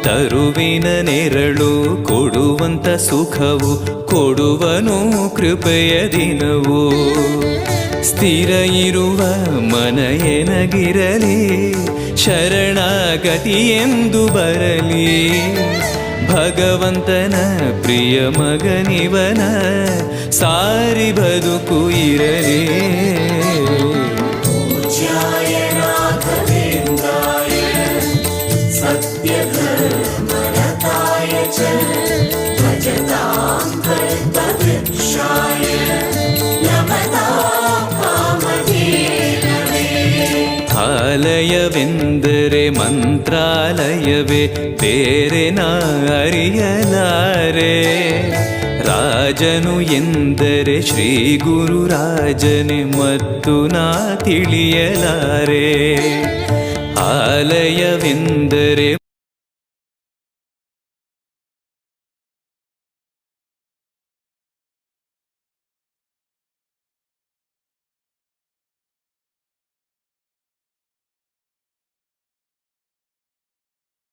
ತರುವಿನ ನೆರಳು ಕೊಡುವಂತ ಸುಖವು ಕೊಡುವನು ಕೃಪೆಯ ದಿನವು. ಸ್ಥಿರ ಇರುವ ಮನ ಎನಗಿರಲಿ ಶರಣಾಗತಿ ಎಂದು ಬರಲಿ. ಭಗವಂತನ ಪ್ರಿಯ ಮಗನಿವನ ಸಾರಿ ಬದುಕು ಇರಲಿ. ಆಲಯವೆಂದರೆ ಮಂತ್ರಾಲಯವೇ ಬೇರೆ ನಾ ಅರಿಯಲಾರೆ. ರಾಜನು ಎಂದರೆ ಶ್ರೀ ಗುರುರಾಜನೇ ಮತ್ತು ನಾ ತಿಳಿಯಲಾರೆ. ಆಲಯವೆಂದರೆ